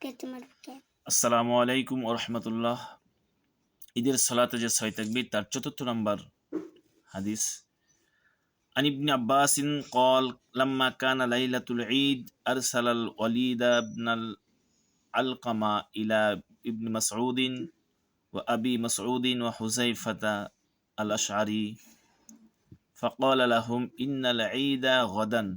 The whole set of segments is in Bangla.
আসসালামু আলাইকুম ওয়া রাহমাতুল্লাহ। ঈদের সালাতে যে ৬ তাকবীর তার ৪র্থ নম্বর হাদিস। আন ইবনে আব্বাসিন ক্বাল লাম্মা কানা লাইলাতুল ঈদ আরসালাল ওয়ালিদ ইবনাল আলকামা ইলা ইবনে মাসউদিন ওয়া আবি মাসউদিন ওয়া হুযাইফাতা আল আশআরি ফাকালা লাহুম ইন্নাল ঈদা গাদান।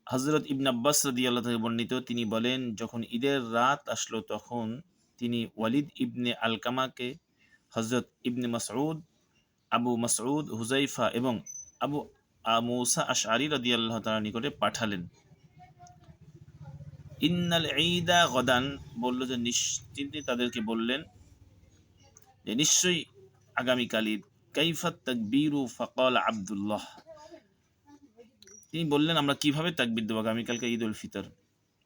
হযরত ইবনে আব্বাস রাদিয়াল্লাহু থেকে বর্ণিত, তিনি বলেন, যখন ঈদের রাত আসলো তখন তিনি ওয়ালিদ ইবনে আলকামাকে হযরত ইবনে মাসউদ, আবু মাসউদ, হুযাইফা এবং আবু মুসা আশআরী রাদিয়াল্লাহু তাআলার নিকটে পাঠালেন। ইন্নাল ঈদা গাদান বলল যে তিনি তাদেরকে বললেন যে নিশ্চয়ই আগামীকাল ঈদ। কাইফাত তাকবীরু ফাকালা আব্দুল্লাহ, তিনি বললেন আমরা কিভাবে তাকবীর দেব, আগামীকালকে ঈদ উল ফিতর।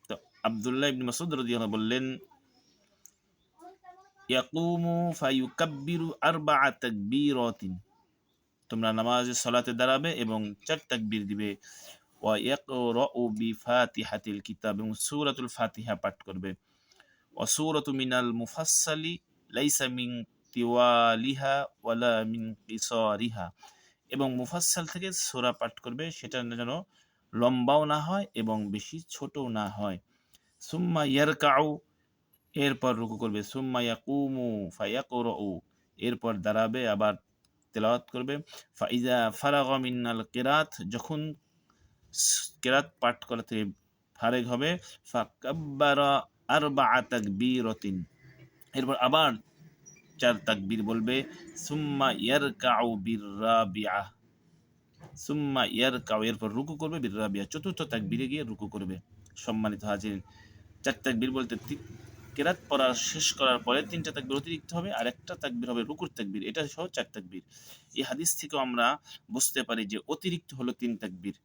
তো আব্দুল্লাহ ইবনে মাসউদ রাদিয়াল্লাহু বললেন, ইয়াকুমু ফায়ুকাব্বিরু আরবা'a তাকবীরাতিন, তোমরা নামাজে সালাতে দাঁড়াবে এবং 4 তাকবীর দিবে। ওয়া ইয়াকরাউ বিফাতিহাতিল কিতাব, এবং সূরাতুল ফাতিহা পাঠ করবে। ওয়া সূরাতু মিনাল মুফাসসালি লাইসা মিন তিওয়ালিহা ওয়ালা মিন কিসারিহা, এবং মুফাসসাল থেকে সূরা পাঠ করবে, সেটা যেন লম্বাও না হয় এবং বেশি ছোটও না হয়। সুম্মা ইয়ারকাউ, এরপর রুকু করবে। সুম্মা ইয়াকুমু ফায়াকরাউ, এরপর দাঁড়াবে আবার তেলাওয়াত করবে। ফাইজা ফারাগা মিনাল কিরাত, যখন কিরাত পাঠ করা থেকে ফারেগ হবে, ফাকাব্বারা আরবা'a তাকবীরাতিন, এরপর আবার 4 তাকবীর বলবে। সুম্মা ইয়ারকাউ বিররাবিআ, সুম্মা ইয়ারকাউ, এরপর রুকু করবে। বিররাবিআ, 4র্থ তাকবীরে গিয়ে রুকু করবে। সম্মানিত হাজিরিন, 4 তাকবীর বলতে কেরাত পড়া শেষ করার পরে 3টা তাকবীর অতিরিক্ত হবে, আর একটা তাকবীর হবে রুকুর তাকবীর, এটা সহ 4 তাকবীর। এই হাদিস থেকেও আমরা বুঝতে পারি যে অতিরিক্ত হলো 3 তাকবীর।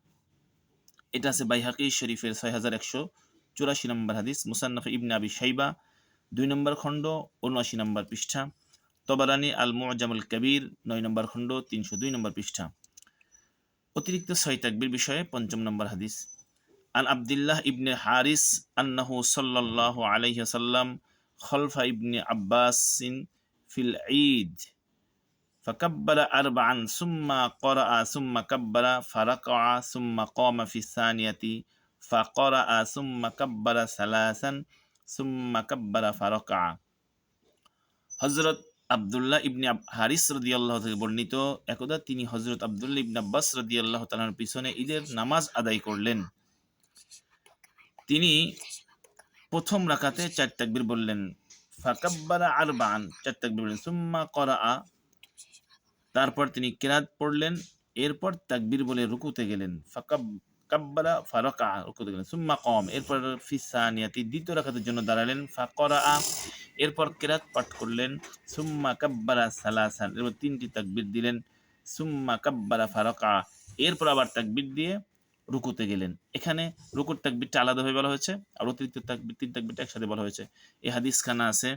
এটা আছে বাইহাকী শরীফের 6184 নম্বর হাদিস, মুসান্নাফ ইবনে আবি শাইবা 2 নম্বর খণ্ড 79 নম্বর পৃষ্ঠা, তবারানী আল মুআজামুল কবির 9 নম্বর খণ্ড 302 নম্বর পৃষ্ঠা। অতিরিক্ত 6 তাকবীর বিষয়ে 5ম নম্বর হাদিস। আন আব্দুল্লাহ ইবনে হারিস আন্নাহু সাল্লাল্লাহু আলাইহি ওয়াসাল্লাম খলফা ইবনে আব্বাসিন ফিল ঈদ ফাকাব্বারা আরবা'আন সুম্মা ক্বারাআ সুম্মা কাব্বারা ফারাকা'a সুম্মা কামা ফি সানিয়াতি ফাক্বারাআ সুম্মা কাব্বারা সালাসান সুম্মা কাব্বারা ফারাকা'a। হযরত আব্দুল্লাহ ইবনে হারিস রাদিয়াল্লাহু থেকে বর্ণিত, একদা তিনি হযরত আব্দুল্লাহ ইবনে আব্বাস রাদিয়াল্লাহু তাআলার পিছনে ঈদের নামাজ আদায় করলেন। তিনি প্রথম রাকাতে 4 তাকবীর বললেন, ফাকাব্বারা আরবা'আন, 4 তাকবীর বললেন, সুম্মা ক্বারাআ, তারপর তিনি কিরাত পড়লেন, এরপর তাকবীর বলে রুকুতে গেলেন। কাব্বারা ফারাকা'a, রুকুতে গেলেন। সুম্মা কাম, এরপর ফি সানিয়াতি, দ্বিতীয় রাকাতের জন্য দাঁড়ালেন। ফাকরাআ, এরপর কিরাত পাঠ করলেন। সুম্মা কাব্বারা সালাসান, এরপর 3টি তাকবীর দিলেন। সুম্মা কাব্বারা ফারাকা'a, এরপর আবার তাকবীর দিয়ে রুকুতে গেলেন। এখানে রুকুর তাকবীরটা আলাদাভাবে বলা হয়েছে, আর অতিরিক্ত তাকবীর 3 তাকবীরটা একসাথে বলা হয়েছে। এই হাদিসখানা আছে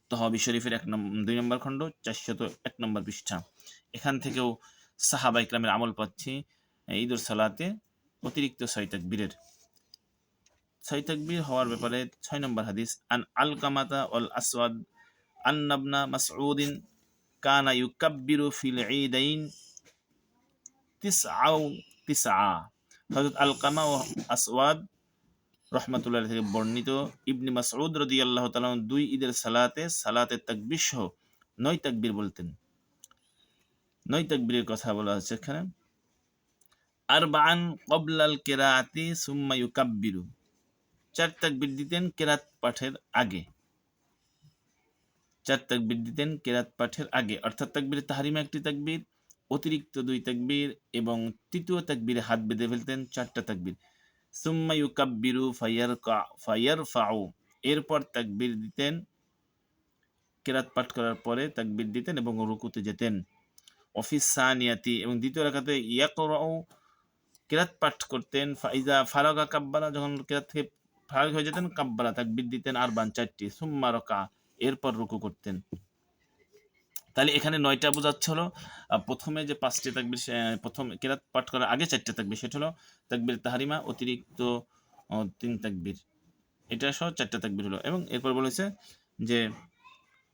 তহাবি শরীফের 2 নম্বর খণ্ড 401 নম্বর পৃষ্ঠা। এখান থেকেও সাহাবা ইকরামের আমল পাচ্ছি ঈদুল সালাতে অতিরিক্ত 6 তাকবীরের। 6 তাকবীর হওয়ার ব্যাপারে 6 নম্বর হাদিস। আন আলকামাতা ওয়াল আসওয়াদ আন্না ইবনা মাসউদিন কানা ইউকাব্বিরু ফিল ঈদাইন তিসআ। হযরত আলকামা ও আসওয়াদ রহমাতুল্লাহ থেকে বর্ণিত, ইবনে মাসউদ রাদিয়াল্লাহু তাআলা 2 ঈদের সালাতে তাকবীর সহ 9 তাকবীর বলতেন। 9 তাকবীরের কথা বলা হচ্ছে এখানে। আরবা'আন ক্বাবলাল কিরাআতি সুম্মা ইউকাব্বিরু, 4 তাকবীর দিতেন কিরাত পাঠের আগে। 4 তাকবীর দিতেন কিরাত পাঠের আগে, অর্থাৎ তাকবীরে তাহরিমা 1টি তাকবীর, অতিরিক্ত 2 তাকবীর, এবং তৃতীয় তাকবীরে হাত বেঁধে ফেলতেন 4টা তাকবীর। সুম্মা ইউকাব্বিরু ফায়ারফাউ, এরপর তাকবীর দিতেন, কিরাত পাঠ করার পরে তাকবীর দিতেন এবং রুকুতে যেতেন। অফিস সানিয়াতি, এবং দ্বিতীয় রাকাতে ইয়াকরাউ, কিরাত পাঠ করতেন। ফাইজা ফারাগা কাব্বারা, যখন কিরাত থেকে ফারাগ হয়ে যেতেন, কাব্বারা, তাকবীর দিতেন আরবা'আন 4টি। সুম্মা রাকা, এরপর রুকু করতেন। তাহলে এখানে 9টা বোঝাচ্ছে হলো প্রথমে যে 5টি তাকবীর, প্রথম কিরাত পাঠ করার আগে 4টা তাকবীর, সেটা হলো তাকবীর তাহরিমা, অতিরিক্ত ও 3 তাকবীর, এটা সহ 4টা তাকবীর হলো। এবং এরপর বলেছে যে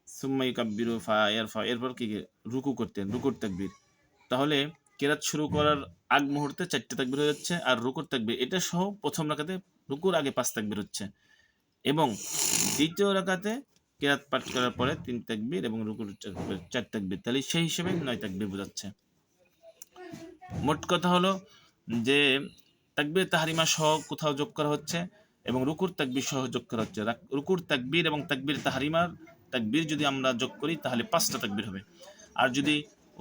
সুম্মা ইউকাব্বিরু ফায়ারফা, এরপর কি রুকু করতেন, রুকুর তাকবীর। তাহলে কেরাত শুরু করার আগ মুহূর্তে 4টা তাকবীর হয়ে যাচ্ছে, আর রুকুর তাকবীর এটা সহ প্রথম রাকাতে রুকুর আগে 5 তাকবীর হচ্ছে, এবং দ্বিতীয় রাকাতে কেরাত পাঠ করার পরে 3 তাকবীর এবং রুকুর 4 তাকবীর। তাহলে সেই হিসেবে 9 তাকবীর বোঝাচ্ছে। মোট কথা হলো যে তাকবীর তাহরিমা সহ কোথাও যোগ করা হচ্ছে এবং রুকুর তাকবীর সহ যোগ করা হচ্ছে। রুকুর তাকবীর এবং তাকবীর তাহরিমার তাকবীর যদি আমরা যোগ করি তাহলে 5টা তাকবীর হবে, আর যদি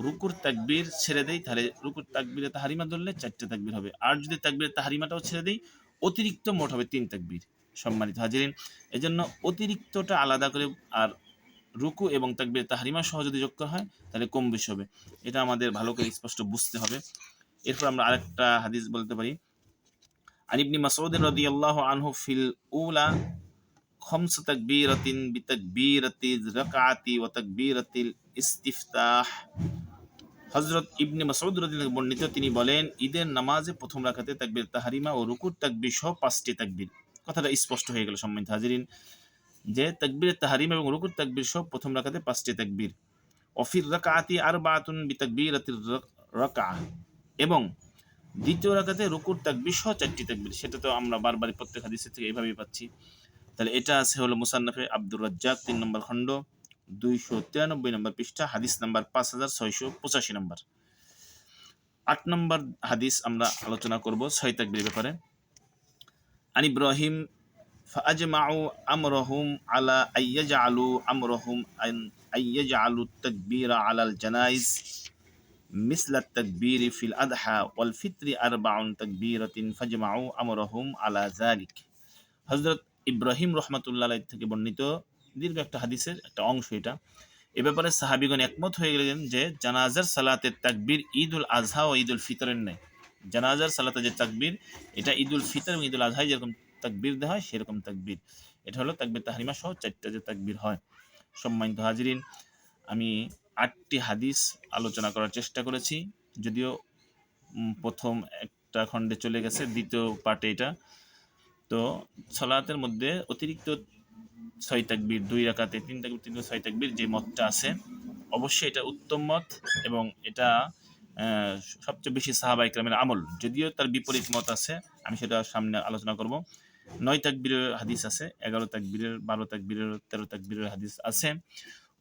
রুকুর তাকবীর ছেড়ে দেই তাহলে রুকুর তাকবীরে তাহরিমা ধরলে 4টা তাকবীর হবে, আর যদি তাকবীর তাহরিমাটাও ছেড়ে দেই অতিরিক্ত মোট হবে 3 তাকবীর। সম্মানিত হাজিরিন, এজন্য অতিরিক্তটা আলাদা করে, আর রুকু এবং তাকবীর তাহরিমা সহ যদি যোগ করা হয় তাহলে কম বেশি হবে, এটা আমাদের ভালো করে স্পষ্ট বুঝতে হবে। এরপর আমরা আরেকটা হাদিস বলতে পারি। আন ইবনে মাসউদ রাদিয়াল্লাহু আনহু ফিল উলা খামস তাকবীরাতিন বিতাকবীরাতিজ রাকাতি ওয়া তাকবীরাতিল ইস্তিফতাহ। হযরত ইবনে মাসউদ রাদিয়াল্লাহু আনহু বর্ণিত, তিনি বলেন, ঈদের নামাজে প্রথম রাকাতে তাকবীর তাহরিমা ও রুকুর তাকবীর সহ 5টি তাকবীর। কথাটা স্পষ্ট হয়ে গেল সম্মানিত হাজিরিন, যে তাকবীর তাহরিমা এবং রুকুর তাকবীর সহ প্রথম রাকাতে 5টি তাকবীর। অফির রাকাতি আরবাতুন বিতাকবীরাতির রাকাআহ, এবং দ্বিতীয় রাকাতে রুকুর তাকবীর সহ 4টি তাকবীর। সেটা তো আমরা বারবার প্রত্যেক হাদিসের থেকে এইভাবেই পাচ্ছি। তাহলে এটা আছে হলো মুসান্নাফে আব্দুর রাজ্জাক 3 নম্বর খণ্ড 293 নম্বর পৃষ্ঠা, হাদিস নাম্বার 5685 নম্বর। 8 নম্বর হাদিস আমরা আলোচনা করব 6 তাকবীরের ব্যাপারে। আন ইব্রাহিম ফাআজমাউ আমরহুম আলা আইয়াজআলু আমরহুম আন আইয়াজআলু তাকবীরা আলাল জানাইজ মিসলাত তাকবীরি ফিল আদহা ওয়াল ফিত্রি আরবাউন তাকবীরাতিন ফাজমাউ আমরহুম আলা যালিক। হযরত ইব্রাহিম রাহমাতুল্লাহ আলাইহি থেকে বর্ণিত দীর্ঘ একটা হাদিসের একটা অংশ এটা। এ ব্যাপারে সাহাবীগণ একমত হয়ে গেলেন যে জানাজার সালাতের তাকবীর ঈদুল আজহা ও ঈদুল ফিতরের ন্যায়। জানাজার সালাতে যে তাকবীর এটা ঈদুল ফিতর এবং ঈদুল আজহায় যেরকম তাকবীর দেওয়া হয় সেরকম তাকবীর। এটা হলো তাকবীর তাহরিমা সহ 4টা যে তাকবীর হয়। সম্মানিত হাজিরিন, আমি 8টি হাদিস আলোচনা করার চেষ্টা করেছি, যদিও প্রথম একটা খণ্ডে চলে গেছে, দ্বিতীয় পার্টে এটা। তো সালাতের মধ্যে অতিরিক্ত 6 তাকবীর, 2 রাকাতে 3 তাকবীর, 3 6 তাকবীর যে মতটা আছে অবশ্যই এটা উত্তম মত, এবং এটা সবচেয়ে বেশি সাহাবায়ে কেরামের আমল। যদিও তার বিপরীত মত আছে, আমি সেটা সামনে আলোচনা করব। 9 তাকবীরের হাদিস আছে, 11 তাকবীরের, 12 তাকবীরের, 13 তাকবীরের হাদিস আছে।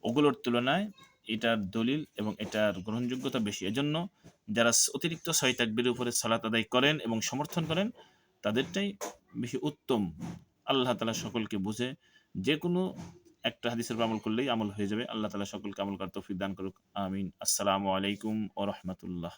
ওগুলোর তুলনায় এটার দলিল এবং এটার গ্রহণযোগ্যতা বেশি। এজন্য যারা অতিরিক্ত 6 তাকবীরের উপরে সালাত আদায় করেন এবং সমর্থন করেন তাদেরটাই বেশি উত্তম। আল্লাহ তাআলা সকলকে বুঝে যে কোনো একটা হাদিসের উপর আমল করলেই আমল হয়ে যাবে। আল্লাহ তাআলা সকলকে আমল করার তৌফিক দান করুক। আমিন। আসসালামু আলাইকুম ওয়া রাহমাতুল্লাহ।